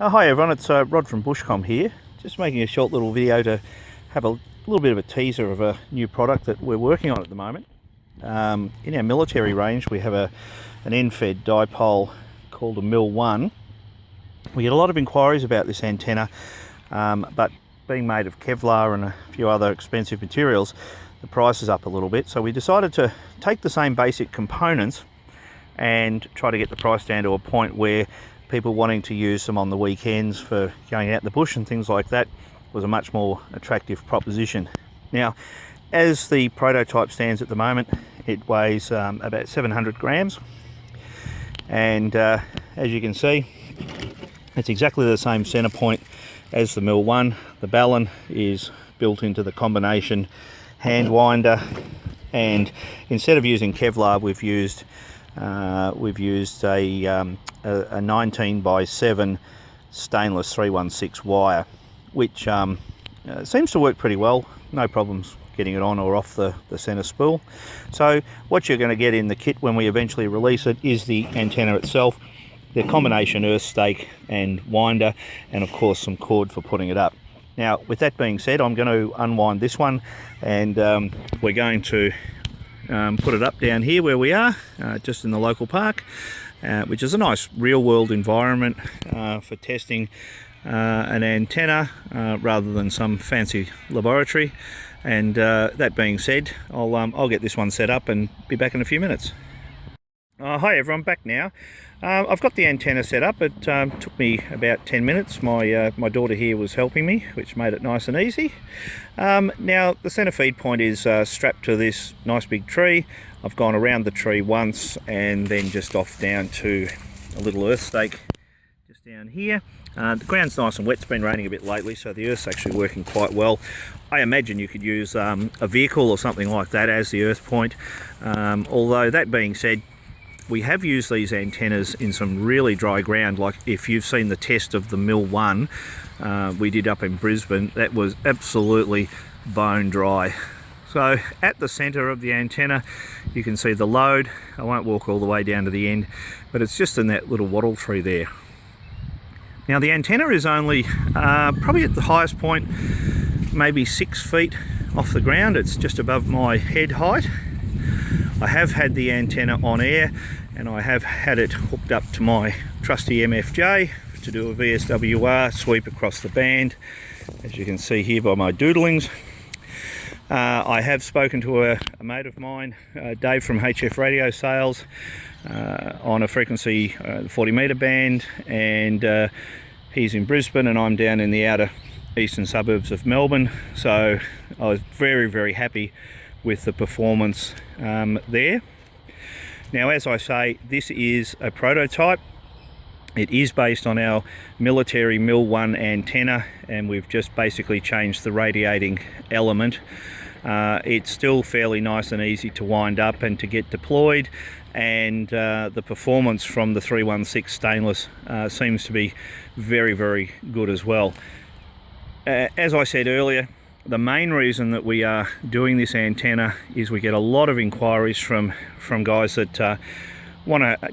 Hi everyone, it's Rod from Bushcomm here. Just making a short little video to have a little bit of a teaser of a new product that we're working on at the moment. In our military range we have an end fed dipole called a Mil1. We get a lot of inquiries about this antenna, but being made of Kevlar and a few other expensive materials, the price is up a little bit. So we decided to take the same basic components and try to get the price down to a point where people wanting to use them on the weekends for going out in the bush and things like that was a much more attractive proposition. Now, as the prototype stands at the moment, it weighs about 700 grams, and as you can see, it's exactly the same center point as the Mil1. The balun is built into the combination hand winder, and instead of using Kevlar, we've used a 19 by 7 stainless 316 wire, which seems to work pretty well. No problems getting it on or off the center spool. So what you're going to get in the kit when we eventually release it is the antenna itself, the combination earth stake and winder, and of course some cord for putting it up. Now, with that being said, I'm going to unwind this one, and we're going to put it up down here where we are, just in the local park, which is a nice real-world environment for testing an antenna rather than some fancy laboratory. And that being said, I'll get this one set up and be back in a few minutes. Hi everyone, back now. I've got the antenna set up. It took me about 10 minutes. My daughter here was helping me, which made it nice and easy. Now the center feed point is strapped to this nice big tree. I've gone around the tree once and then just off down to a little earth stake just down here. The ground's nice and wet. It's been raining a bit lately, so the earth's actually working quite well. I imagine you could use a vehicle or something like that as the earth point. Although that being said, we have used these antennas in some really dry ground. Like if you've seen the test of the Mil1 we did up in Brisbane, that was absolutely bone dry. So at the center of the antenna you can see the load. I won't walk all the way down to the end, but it's just in that little wattle tree there. Now the antenna is only probably at the highest point maybe 6 feet off the ground. It's just above my head height. I have had the antenna on air, and I have had it hooked up to my trusty MFJ to do a VSWR sweep across the band, as you can see here by my doodlings. I have spoken to a mate of mine, Dave from HF Radio Sales, on a frequency 40 metre band, and he's in Brisbane and I'm down in the outer eastern suburbs of Melbourne, so I was very happy with the performance there. Now, as I say, this is a prototype. It is based on our military Mil1 antenna, and we've just basically changed the radiating element. It's still fairly nice and easy to wind up and to get deployed, and the performance from the 316 stainless seems to be very good as well. As I said earlier, the main reason that we are doing this antenna is we get a lot of inquiries from guys that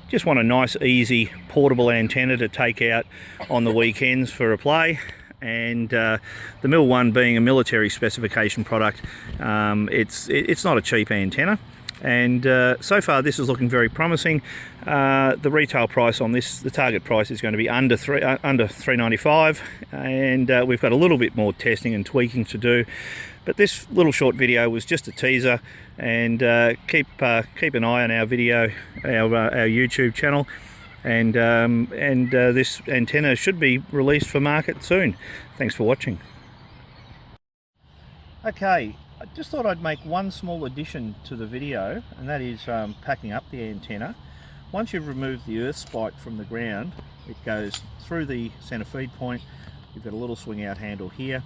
just want a nice, easy, portable antenna to take out on the weekends for a play. And the Mil1 being a military specification product, it's not a cheap antenna. And so far this is looking very promising. The retail price on this, the target price, is going to be under $395, and we've got a little bit more testing and tweaking to do. But this little short video was just a teaser, and keep an eye on our video, our YouTube channel, and this antenna should be released for market soon. Thanks for watching. Okay, I just thought I'd make one small addition to the video, and that is packing up the antenna. Once you've removed the earth spike from the ground, it goes through the center feed point. You've got a little swing out handle here.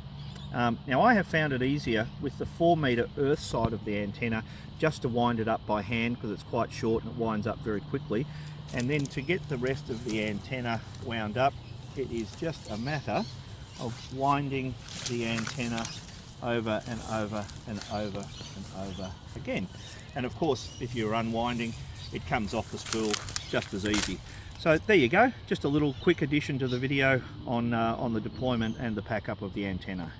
Now I have found it easier with the 4 meter earth side of the antenna just to wind it up by hand, because it's quite short and it winds up very quickly. And then to get the rest of the antenna wound up, it is just a matter of winding the antenna over and over and over and over again. And of course, if you're unwinding, it comes off the spool just as easy. So there you go, just a little quick addition to the video on the deployment and the pack up of the antenna.